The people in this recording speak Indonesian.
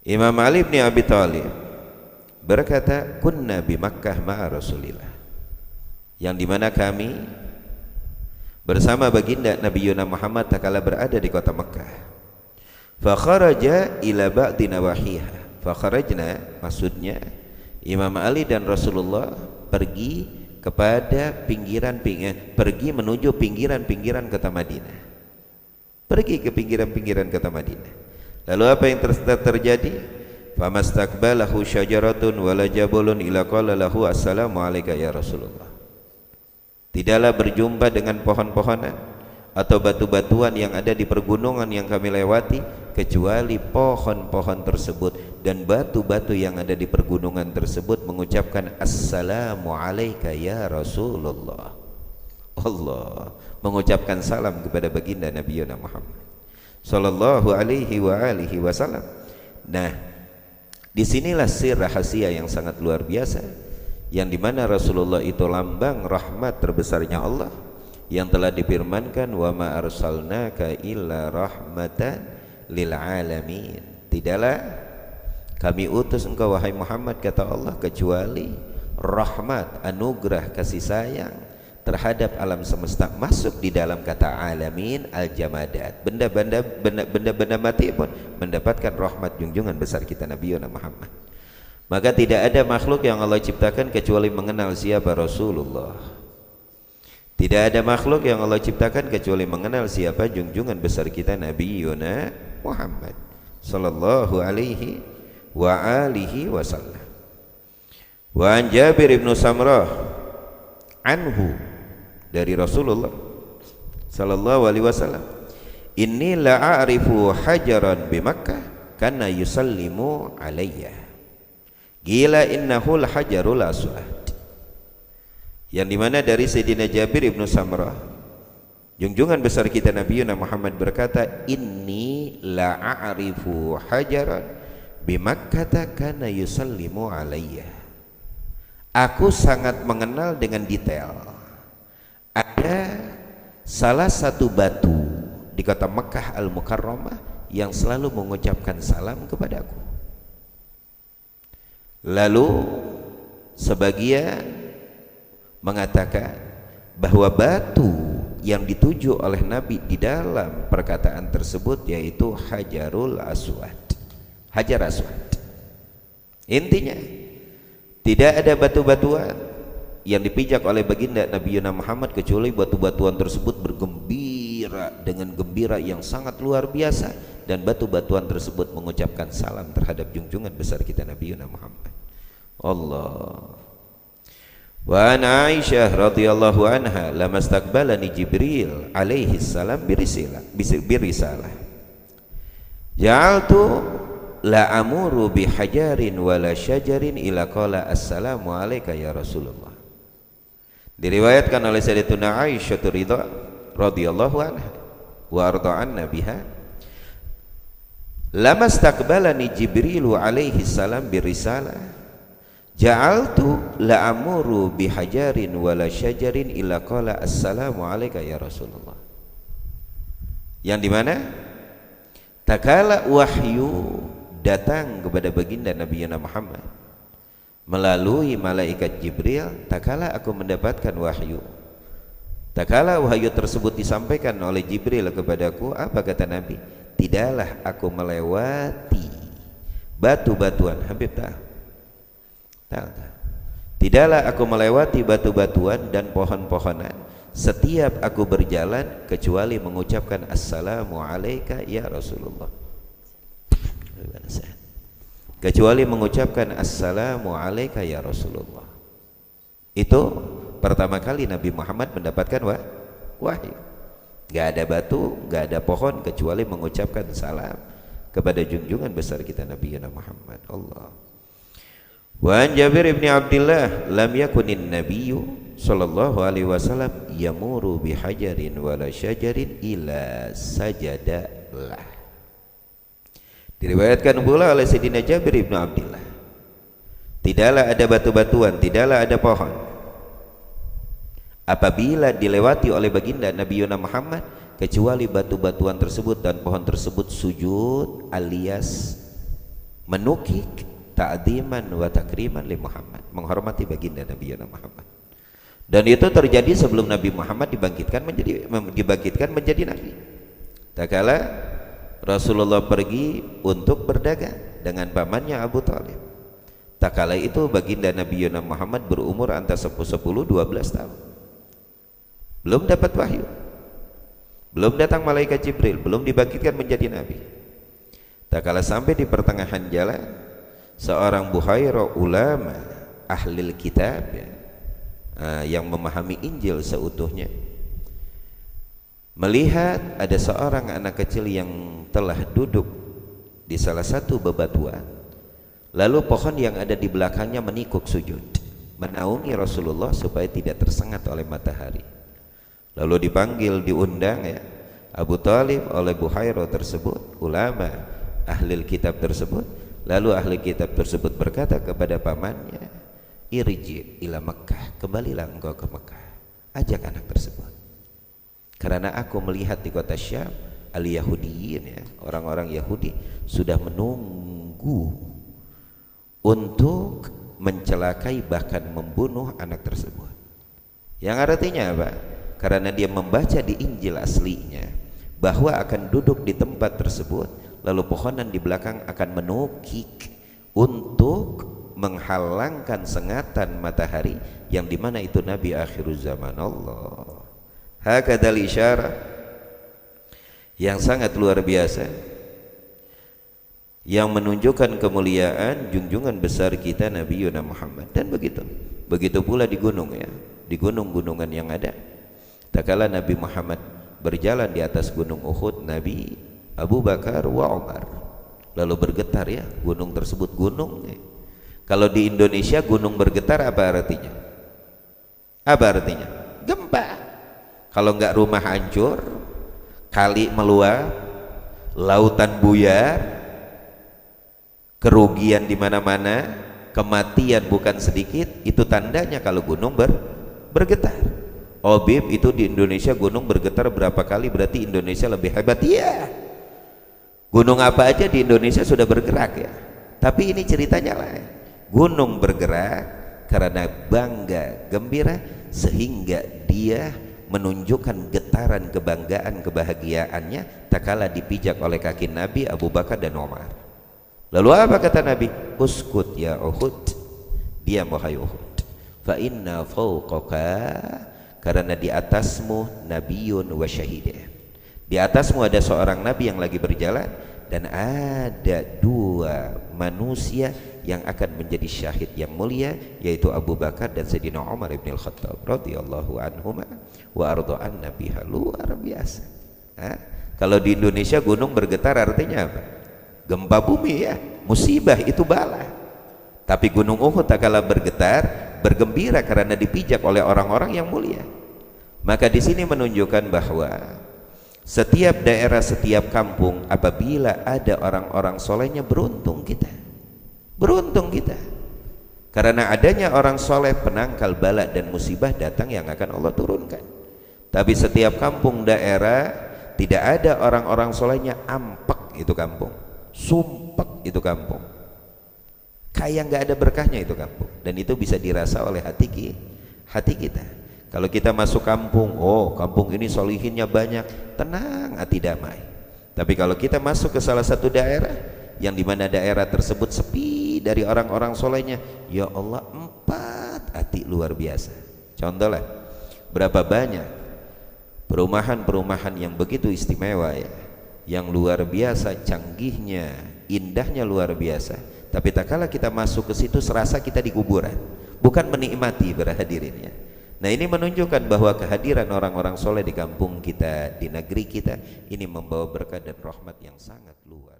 Imam Ali bin Abi Thalib berkata, kunna bi Makkah ma'a Rasulillah, yang dimana kami bersama baginda Nabi Yuna Muhammad tatkala berada di kota Mekah. Fa kharaja ila ba'di nawahiha. Fa kharajna, maksudnya Imam Ali dan Rasulullah pergi kepada pergi menuju pinggiran-pinggiran kota Madinah. Pergi ke pinggiran-pinggiran kota Madinah. Lalu apa yang terjadi? Famastakbalahu syajaratun wala jabulun ila qala lahu assalamu alayka ya Rasulullah. Tidaklah berjumpa dengan pohon-pohonan atau batu-batuan yang ada di pergunungan yang kami lewati, kecuali pohon-pohon tersebut dan batu-batu yang ada di pergunungan tersebut mengucapkan assalamu alayka ya Rasulullah. Allah mengucapkan salam kepada baginda Nabi Yuna Muhammad sallallahu alaihi wa alihi wasallam. Nah, disinilah sir rahasia yang sangat luar biasa, yang dimana Rasulullah itu lambang rahmat terbesarnya Allah, yang telah difirmankan wa ma arsalnaka illa rahmatan lil alamin. Tidaklah kami utus engkau wahai Muhammad, kata Allah, kecuali rahmat, anugerah, kasih sayang terhadap alam semesta. Masuk di dalam kata alamin al-jamadat, benda-benda mati pun mendapatkan rahmat junjungan besar kita Nabi Muhammad. Maka tidak ada makhluk yang Allah ciptakan kecuali mengenal siapa Rasulullah. Tidak ada makhluk yang Allah ciptakan kecuali mengenal siapa junjungan besar kita Nabi Muhammad sallallahu alaihi wa alihi wasallam. Wa an Jabir ibn Samrah anhu, dari Rasulullah sallallahu alaihi wasallam, inni la a'rifu hajaran bi Makkah kana yusallimu alayya gila innahul hajarul aswad. Yang dimana dari Sayyidina Jabir ibn Samrah, junjungan besar kita Nabi Muhammad berkata, inni la a'rifu hajaran bi Makkah kana yusallimu alayya. Aku sangat mengenal dengan detail ada salah satu batu di kota Mekah Al-Mukarramah yang selalu mengucapkan salam kepadaku. Lalu sebagian mengatakan bahwa batu yang dituju oleh Nabi di dalam perkataan tersebut yaitu Hajarul Aswad, Hajar Aswad. Intinya tidak ada batu-batuan yang dipijak oleh baginda Nabi Muhammad kecuali batu-batuan tersebut bergembira dengan gembira yang sangat luar biasa, dan batu-batuan tersebut mengucapkan salam terhadap junjungan besar kita Nabi Muhammad. Allah. Wa an Aisyah radhiyallahu anha lamastaqbalani Jibril alaihi salam birisalah ja'altu la amuru bihajarin wala syajarin ila qala assalamu alayka ya Rasulullah. Diriwayatkan oleh Sayyidatuna Aisyah radhiyallahu anha wa arda'anna biha, lamastaqbalani Jibrilu alaihi salam birisalah ja'altu la amuru bihajarin wala syajarin ila qala assalamu alayka ya Rasulullah. Yang dimana takala wahyu datang kepada baginda Nabi Muhammad melalui malaikat Jibril, takala aku mendapatkan wahyu. Takala wahyu tersebut disampaikan oleh Jibril kepadaku, apa kata Nabi? Tidaklah aku melewati batu-batuan. Habib tahu? Tidaklah aku melewati batu-batuan dan pohon-pohonan setiap aku berjalan kecuali mengucapkan assalamu alayka ya Rasulullah, kecuali mengucapkan assalamu alayka ya Rasulullah. Itu pertama kali Nabi Muhammad mendapatkan wahyu. Gak ada batu, gak ada pohon kecuali mengucapkan salam kepada junjungan besar kita Nabi Muhammad. Allah. Wa an Jabir ibn Abdullah lam yakunin nabiyyu sallallahu alaihi wasallam yamuru bihajarin wala syajarin ila sajada lah. Diriwayatkan pula oleh Sayyidina Jabir ibn Abdullah, tidaklah ada batu-batuan, tidaklah ada pohon apabila dilewati oleh baginda Nabi Muhammad kecuali batu-batuan tersebut dan pohon tersebut sujud alias menukik ta'dziman wa takriman li Muhammad, menghormati baginda Nabi Muhammad. Dan itu terjadi sebelum Nabi Muhammad dibangkitkan menjadi nabi. Tak kala Rasulullah pergi untuk berdagang dengan pamannya Abu Thalib. Tak kala itu baginda Nabi Muhammad berumur antara 10-12 tahun. Belum dapat wahyu, belum datang malaikat Jibril, belum dibangkitkan menjadi nabi. Tak kala sampai di pertengahan jalan, seorang Buhairah, ulama ahlil kitab ya, yang memahami Injil seutuhnya, melihat ada seorang anak kecil yang telah duduk di salah satu bebatuan, lalu pohon yang ada di belakangnya menikuk sujud, menaungi Rasulullah supaya tidak tersengat oleh matahari. Lalu dipanggil, diundang ya Abu Thalib oleh Buhairah tersebut, ulama ahlil kitab tersebut. Lalu ahli kitab tersebut berkata kepada pamannya, irji ila Makkah, kembalilah engkau ke Mekah, ajak anak tersebut, karena aku melihat di kota Syam al-Yahudiyin ya, orang-orang Yahudi sudah menunggu untuk mencelakai bahkan membunuh anak tersebut. Yang artinya apa? Karena dia membaca di Injil aslinya bahwa akan duduk di tempat tersebut, lalu pohonan di belakang akan menukik untuk menghalangkan sengatan matahari, yang dimana itu Nabi akhir zaman. Allah hakadal isyarah yang sangat luar biasa, yang menunjukkan kemuliaan junjungan besar kita Nabi Muhammad. Dan begitu pula di gunung ya, di gunung-gunungan yang ada. Tak kala Nabi Muhammad berjalan di atas gunung Uhud, Nabi Abu Bakar wa Umar, lalu bergetar ya gunung tersebut. Gunung kalau di Indonesia gunung bergetar apa artinya? Apa artinya? Gempa. Kalau enggak rumah hancur, kali meluap, lautan buyar, kerugian di mana-mana, kematian bukan sedikit, itu tandanya kalau gunung bergetar. Obib itu di Indonesia gunung bergetar berapa kali, berarti Indonesia lebih hebat. Iya, gunung apa aja di Indonesia sudah bergerak ya. Tapi ini ceritanya lain. Gunung bergerak karena bangga, gembira, sehingga dia menunjukkan getaran kebanggaan, kebahagiaannya tak kala dipijak oleh kaki Nabi Abu Bakar dan Umar. Lalu apa kata Nabi? Uskut ya Uhud, diam wahai Uhud, fa inna fawqaka, karena di atasmu nabiyun wa syahidin, di atasmu ada seorang nabi yang lagi berjalan, dan ada dua manusia yang akan menjadi syahid yang mulia, yaitu Abu Bakar dan Sayyidina Umar ibn al-Khattab radhiyallahu anhuma wa arda'an nabiha. Luar biasa. Kalau di Indonesia gunung bergetar artinya apa? Gempa bumi ya, musibah, itu bala. Tapi gunung Uhud tak kalah bergetar, bergembira karena dipijak oleh orang-orang yang mulia. Maka di sini menunjukkan bahwa setiap daerah, setiap kampung, apabila ada orang-orang solehnya, beruntung kita, beruntung kita. Karena adanya orang soleh, penangkal bala dan musibah datang yang akan Allah turunkan. Tapi setiap kampung daerah tidak ada orang-orang solehnya, ampek itu kampung, sumpek itu kampung, kayak nggak ada berkahnya itu kampung. Dan itu bisa dirasa oleh hati kita. Kalau kita masuk kampung, oh kampung ini solihinnya banyak, tenang, hati damai. Tapi kalau kita masuk ke salah satu daerah yang dimana daerah tersebut sepi dari orang-orang solehnya, ya Allah, empat hati luar biasa. Contohlah, berapa banyak perumahan-perumahan yang begitu istimewa ya, yang luar biasa canggihnya, indahnya luar biasa. Tapi tak kala kita masuk ke situ, serasa kita di kuburan, bukan menikmati berhadirinnya. Nah, ini menunjukkan bahwa kehadiran orang-orang soleh di kampung kita, di negeri kita, ini membawa berkah dan rahmat yang sangat luar.